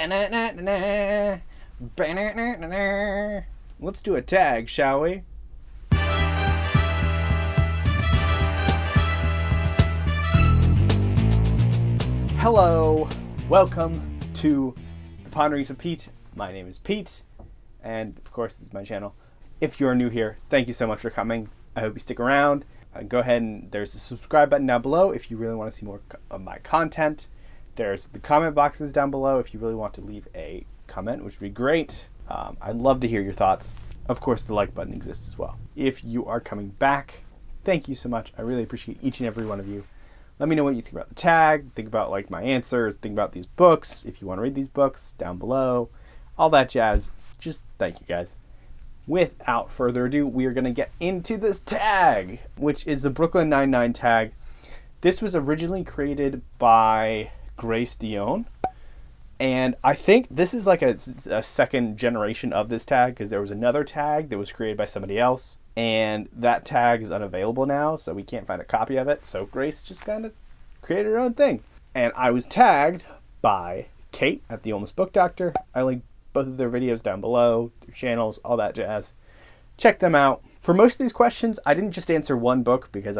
Let's do a tag, shall we? Hello, welcome to the Ponderings of Pete. My name is Pete, and of course this is my channel. If you're new here, thank you so much for coming. I hope you stick around. Go ahead and there's a subscribe button down below if you really want to see more of my content. There's the comment boxes down below if you really want to leave a comment, which would be great. I'd love to hear your thoughts. Of course, the like button exists as well. If you are coming back, thank you so much. I really appreciate each and every one of you. Let me know what you think about the tag, think about like my answers, think about these books. If you want to read these books, down below, all that jazz. Just thank you guys. Without further ado, we are going to get into this tag, which is the Brooklyn Nine-Nine tag. This was originally created by Grace Dion, and I think this is like a second generation of this tag, because there was another tag that was created by somebody else, and that tag is unavailable now, so we can't find a copy of it. So Grace just kind of created her own thing, and I was tagged by Kate at the Almost Book Doctor. I linked both of their videos down below, their channels, all that jazz. Check them out. For most of these questions, I didn't just answer one book, because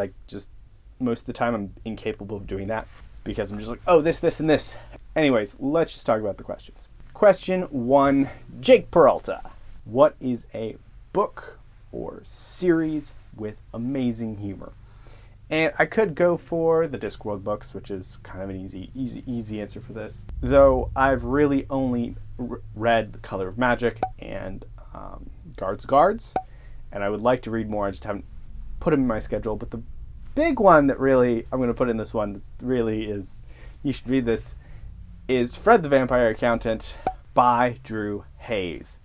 most of the time I'm incapable of doing that, because I'm just like, oh, this, and this. Anyways, let's just talk about the questions. Question 1, Jake Peralta. What is a book or series with amazing humor? And I could go for the Discworld books, which is kind of an easy answer for this. Though I've really only read The Color of Magic and Guards, and I would like to read more. I just haven't put them in my schedule. But the big one that really I'm going to put in this one really is, you should read this, is Fred the Vampire Accountant by Drew Hayes.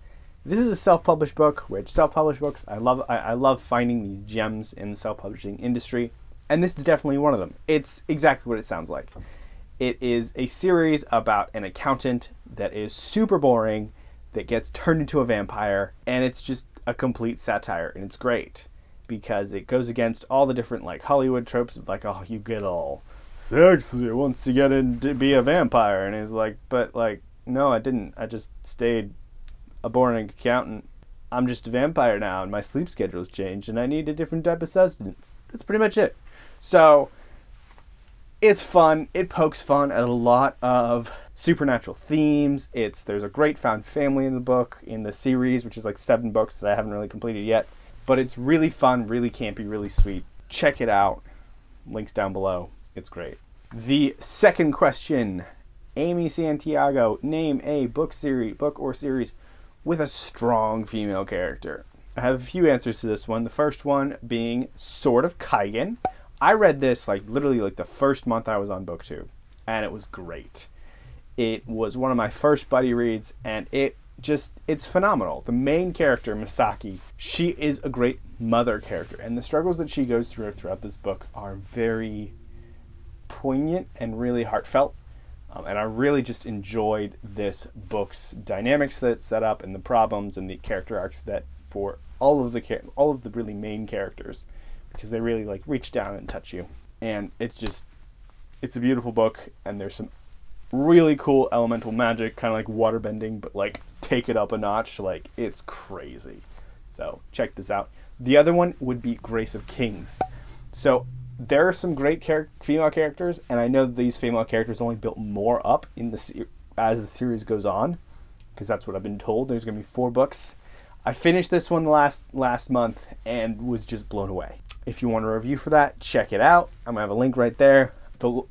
This is a self-published book, which self-published books, I love finding these gems in the self-publishing industry, and this is definitely one of them. It's exactly what it sounds like. It is a series about an accountant that is super boring, that gets turned into a vampire, and it's just a complete satire, and it's great, because it goes against all the different like Hollywood tropes of like, oh, you get all sexy once you get in to be a vampire, and he's like, but like, no, I didn't. I just stayed a boring accountant. I'm just a vampire now, and my sleep schedule's changed, and I need a different type of sustenance. That's pretty much it. So it's fun. It pokes fun at a lot of supernatural themes. There's a great found family in the book, in the series, which is like 7 books that I haven't really completed yet. But it's really fun, really campy, really sweet. Check it out. Links down below. It's great. The second question, Amy Santiago, name a book or series with a strong female character. I have a few answers to this one. The first one being Sword of Kaigen. I read this literally the first month I was on BookTube, and it was great. It was one of my first buddy reads, and it's phenomenal. The main character, Misaki, she is a great mother character, and the struggles that she goes through throughout this book are very poignant and really heartfelt. And I really just enjoyed this book's dynamics that it set up, and the problems and the character arcs that for all of the really main characters, because they really reach down and touch you. And it's a beautiful book, and there's some really cool elemental magic, kind of like waterbending, but take it up a notch. It's crazy. So check this out. The other one would be Grace of Kings. So there are some great female characters, and I know that these female characters only built more up as the series goes on, because that's what I've been told. There's going to be 4 books. I finished this one last month and was just blown away. If you want a review for that, check it out. I'm going to have a link right there.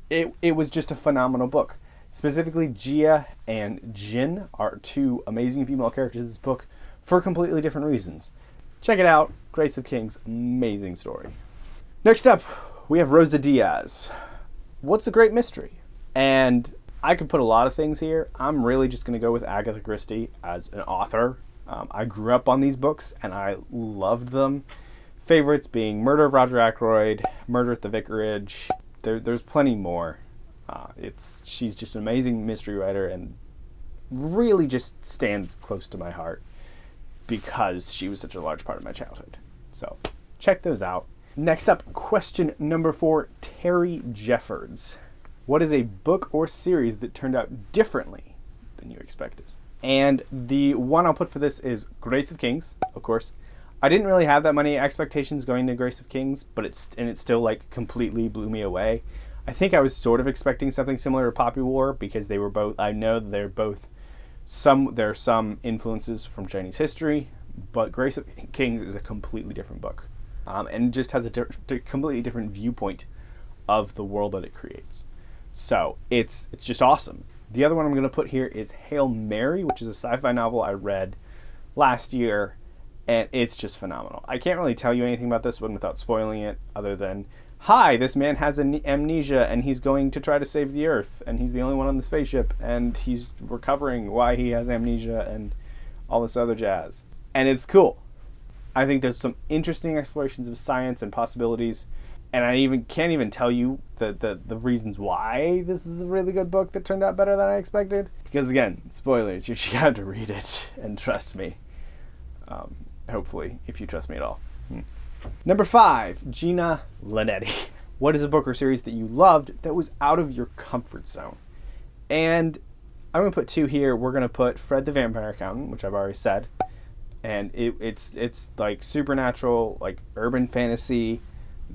It was just a phenomenal book. Specifically, Gia and Jin are 2 amazing female characters in this book for completely different reasons. Check it out. Grace of Kings, amazing story. Next up, we have Rosa Diaz. What's a great mystery? And I could put a lot of things here. I'm really just going to go with Agatha Christie as an author. I grew up on these books, and I loved them. Favorites being Murder of Roger Ackroyd, Murder at the Vicarage. There's plenty more. She's just an amazing mystery writer, and really just stands close to my heart because she was such a large part of my childhood. So check those out. Next up, question number 4, Terry Jeffords. What is a book or series that turned out differently than you expected. And the one I'll put for this is Grace of Kings, of course. I didn't really have that many expectations going to Grace of Kings, but it still like completely blew me away. I think I was sort of expecting something similar to Poppy War because they were both, I know they're both, there are some influences from Chinese history, but Grace of Kings is a completely different book. And just has a completely different viewpoint of the world that it creates. So it's just awesome. The other one I'm going to put here is Hail Mary, which is a sci-fi novel I read last year, and it's just phenomenal. I can't really tell you anything about this one without spoiling it, other than, hi, this man has amnesia, and he's going to try to save the Earth, and he's the only one on the spaceship, and he's recovering why he has amnesia, and all this other jazz. And it's cool. I think there's some interesting explorations of science and possibilities, and I can't even tell you the reasons why this is a really good book that turned out better than I expected. Because again, spoilers, you have to read it and trust me. Hopefully, if you trust me at all. Number 5, Gina Linetti. What is a book or series that you loved that was out of your comfort zone? And I'm going to put 2 here. We're going to put Fred the Vampire Accountant, which I've already said. And it's like supernatural, like urban fantasy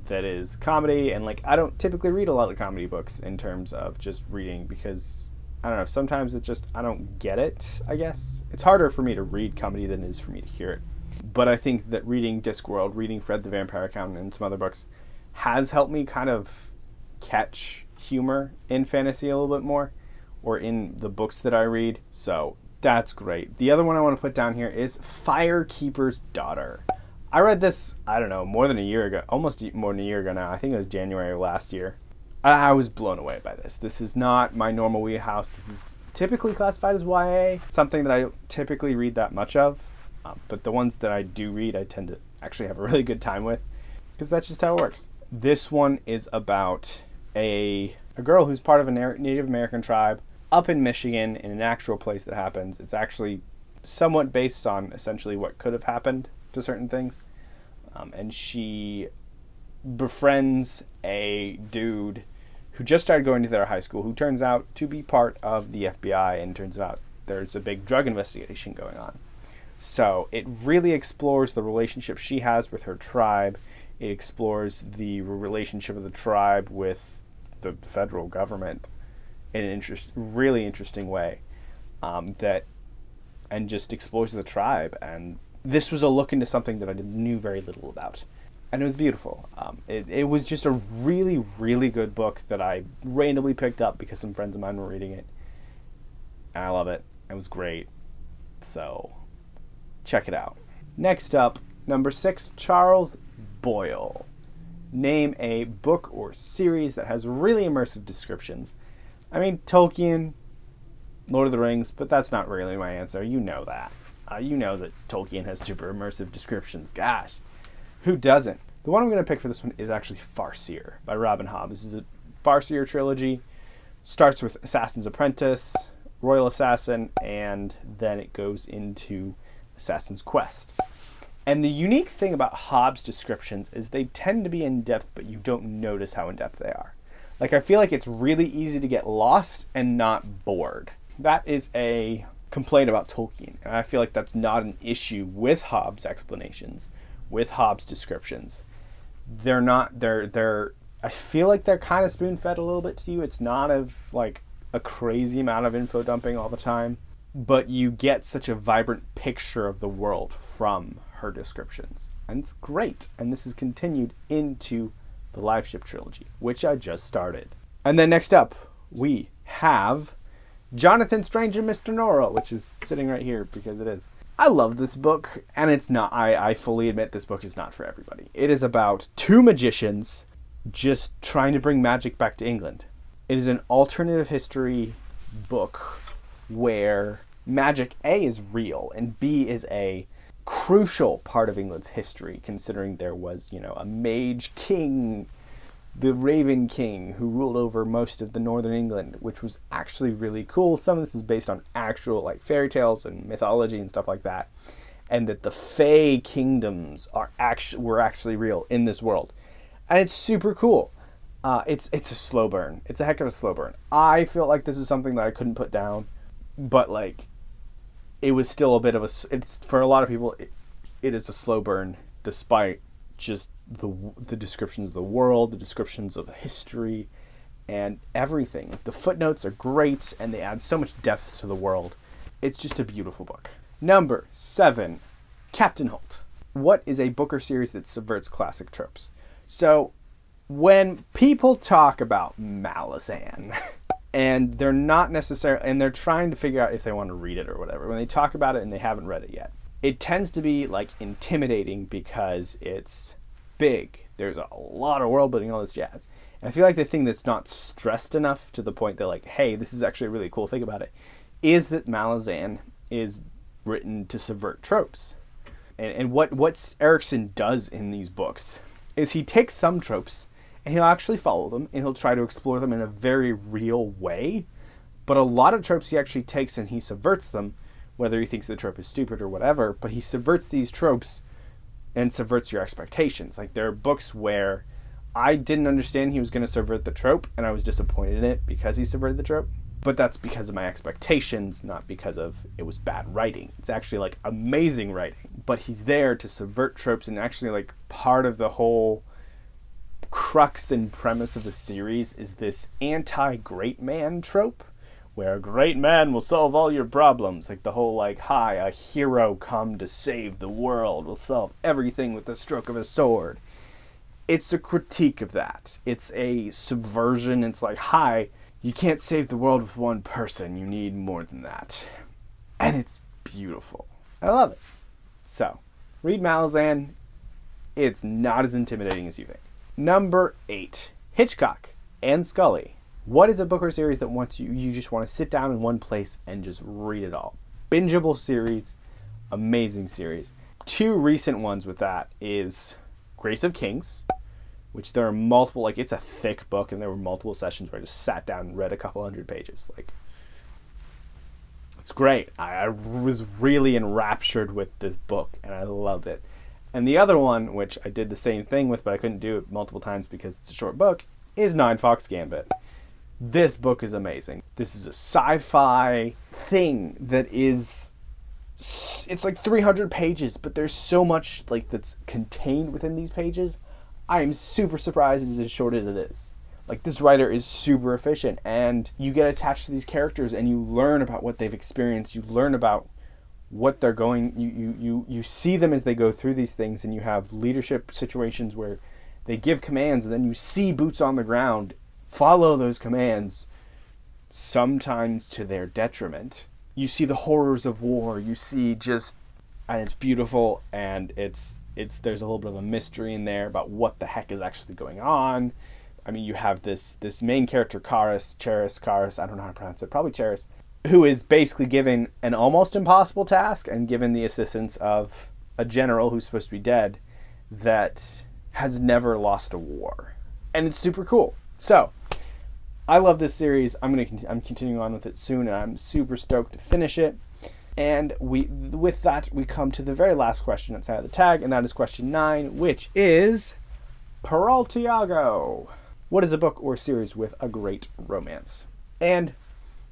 that is comedy. And like, I don't typically read a lot of comedy books in terms of just reading because, I don't know, sometimes I don't get it, I guess. It's harder for me to read comedy than it is for me to hear it. But I think that reading Discworld, reading Fred the Vampire Accountant, and some other books has helped me kind of catch humor in fantasy a little bit more, or in the books that I read. So that's great. The other one I want to put down here is Firekeeper's Daughter. I read this, I don't know, more than a year ago, almost more than a year ago now. I think it was January of last year. I was blown away by this. This is not my normal wheelhouse. This is typically classified as YA, something that I typically read that much of. But the ones that I do read, I tend to actually have a really good time with, because that's just how it works. This one is about a girl who's part of a Native American tribe up in Michigan in an actual place that happens. It's actually somewhat based on essentially what could have happened to certain things. And she befriends a dude who just started going to their high school, who turns out to be part of the FBI, and turns out there's a big drug investigation going on. So it really explores the relationship she has with her tribe. It explores the relationship of the tribe with the federal government in an really interesting way, and just explores the tribe. And this was a look into something that I knew very little about, and it was beautiful. It was just a really, really good book that I randomly picked up because some friends of mine were reading it, and I love it. It was great. So check it out. Next up, number 6, Charles Boyle. Name a book or series that has really immersive descriptions. I mean, Tolkien, Lord of the Rings, but that's not really my answer. You know that. You know that Tolkien has super immersive descriptions. Gosh, who doesn't? The one I'm going to pick for this one is actually Farseer by Robin Hobb. This is a Farseer trilogy. Starts with Assassin's Apprentice, Royal Assassin, and then it goes into Assassin's Quest. And the unique thing about Hobb's descriptions is they tend to be in-depth, but you don't notice how in-depth they are. Like, I feel like it's really easy to get lost and not bored. That is a complaint about Tolkien, and I feel like that's not an issue with Hobb's explanations, with Hobb's descriptions. I feel like they're kind of spoon-fed a little bit to you. It's not of, like, a crazy amount of info dumping all the time, but you get such a vibrant picture of the world from her descriptions. And it's great. And this is continued into the Live Ship trilogy, which I just started. And then next up, we have Jonathan Strange and Mr. Norrell, which is sitting right here because it is. I love this book, and it's not, I fully admit this book is not for everybody. It is about 2 magicians just trying to bring magic back to England. It is an alternative history book where magic, A, is real, and B, is a crucial part of England's history, considering there was, a mage king, the Raven King, who ruled over most of the northern England, which was actually really cool. Some of this is based on actual, like, fairy tales and mythology and stuff like that, and that the Fae kingdoms were actually real in this world. And it's super cool. It's a slow burn. It's a heck of a slow burn. I feel like this is something that I couldn't put down, but like it was still a bit of it's for a lot of people it is a slow burn, despite just the descriptions of the world, the descriptions of the history, and everything. The footnotes are great, and they add so much depth to the world. It's just a beautiful book. Number 7, Captain Holt. What is a book or series that subverts classic tropes? So, when people talk about Malazan, and they're not necessarily, and they're trying to figure out if they want to read it or whatever, when they talk about it and they haven't read it yet, it tends to be like intimidating because it's big. There's a lot of world building, all this jazz. And I feel like the thing that's not stressed enough to the point that like, hey, this is actually a really cool thing about it, is that Malazan is written to subvert tropes. And what Erikson does in these books is he takes some tropes and he'll actually follow them and he'll try to explore them in a very real way. But a lot of tropes he actually takes and he subverts them, whether he thinks the trope is stupid or whatever, but he subverts these tropes and subverts your expectations. Like there are books where I didn't understand he was going to subvert the trope and I was disappointed in it because he subverted the trope. But that's because of my expectations, not because of it was bad writing. It's actually like amazing writing. But he's there to subvert tropes, and actually like part of the whole crux and premise of the series is this anti-great man trope, where a great man will solve all your problems. Like the whole like, hi, a hero come to save the world, will solve everything with the stroke of a sword. It's a critique of that. It's a subversion. It's like, hi, you can't save the world with one person. You need more than that. And it's beautiful. I love it. So, read Malazan. It's not as intimidating as you think. Number 8, Hitchcock and Sully. What is a book or series that wants you just want to sit down in one place and just read it all? Bingeable series, amazing series. 2 recent ones with that is Grace of Kings, which there are multiple, like it's a thick book and there were multiple sessions where I just sat down and read a couple hundred pages. Like, it's great. I was really enraptured with this book and I loved it. And the other one, which I did the same thing with, but I couldn't do it multiple times because it's a short book, is Ninefox Gambit. This book is amazing. This is a sci-fi thing that is, it's like 300 pages, but there's so much like that's contained within these pages. I am super surprised it's as short as it is. Like, this writer is super efficient, and you get attached to these characters and you learn about what they've experienced. You learn about what they're going, you see them as they go through these things, and you have leadership situations where they give commands and then you see boots on the ground follow those commands, sometimes to their detriment. You see the horrors of war. You see just, and it's beautiful, and it's there's a little bit of a mystery in there about what the heck is actually going on. I mean, you have this main character, Charis, I don't know how to pronounce it, probably Charis, who is basically given an almost impossible task and given the assistance of a general who's supposed to be dead that has never lost a war. And it's super cool. So, I love this series. I'm continuing on with it soon, and I'm super stoked to finish it. And with that, we come to the very last question outside of the tag, and that is question 9, which is Peraltiago. What is a book or series with a great romance? And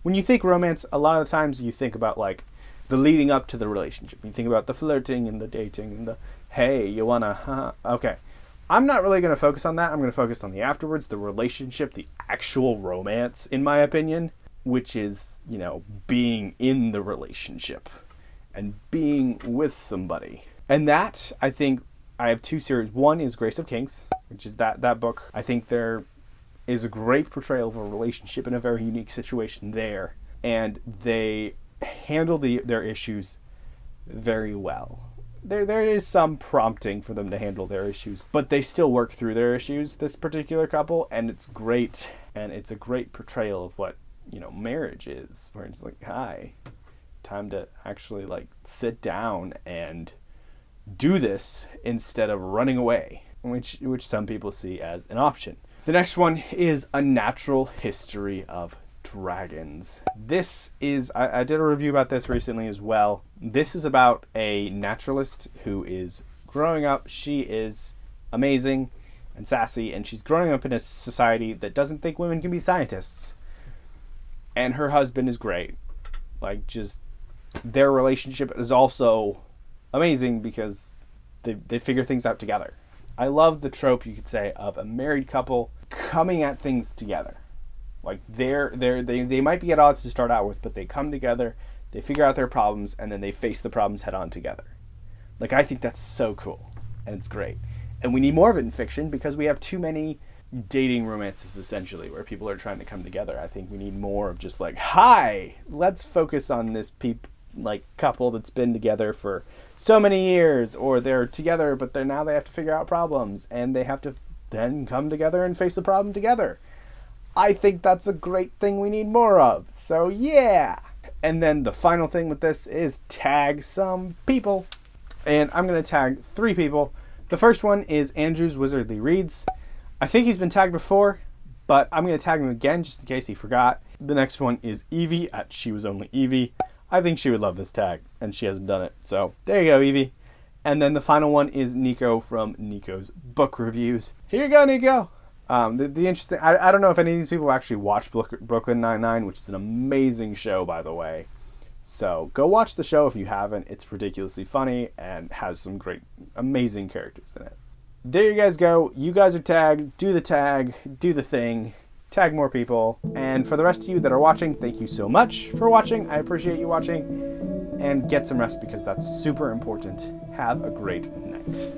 when you think romance, a lot of the times you think about like the leading up to the relationship. You think about the flirting and the dating and the, hey, you wanna, okay. I'm not really going to focus on that. I'm going to focus on the afterwards, the relationship, the actual romance, in my opinion, which is, being in the relationship and being with somebody. And that, I think, I have 2 series. One is Grace of Kings, which is that book. I think there is a great portrayal of a relationship in a very unique situation there. And they handle their issues very well. There is some prompting for them to handle their issues, but they still work through their issues, this particular couple, and it's great. And it's a great portrayal of what, marriage is, where it's like, hi, time to actually like sit down and do this instead of running away, which some people see as an option. The next one is A Natural History of Dragons. This is, I did a review about this recently as well. This is about a naturalist who is growing up. She is amazing and sassy, and she's growing up in a society that doesn't think women can be scientists. And her husband is great, Like, just their relationship is also amazing because they figure things out together. I love the trope, you could say, of a married couple coming at things together. Like, they might be at odds to start out with, but they come together, they figure out their problems, and then they face the problems head on together. Like, I think that's so cool, and it's great. And we need more of it in fiction because we have too many dating romances, essentially, where people are trying to come together. I think we need more of just like, hi, let's focus on this couple that's been together for so many years, or they're together, but now they have to figure out problems, and they have to then come together and face the problem together. I think that's a great thing we need more of. So yeah. And then the final thing with this is tag some people. And I'm going to tag 3 people. The first one is Andrew's Wizardly Reads. I think he's been tagged before, but I'm going to tag him again just in case he forgot. The next one is Evie at She Was Only Evie. I think she would love this tag, and she hasn't done it. So there you go, Evie. And then the final one is Nico from Nico's Book Reviews. Here you go, Nico. The interesting... I don't know if any of these people actually watch Brooklyn Nine-Nine, which is an amazing show, by the way. So go watch the show if you haven't. It's ridiculously funny and has some great, amazing characters in it. There you guys go. You guys are tagged. Do the tag. Do the thing. Tag more people. And for the rest of you that are watching, thank you so much for watching. I appreciate you watching. And get some rest because that's super important. Have a great night.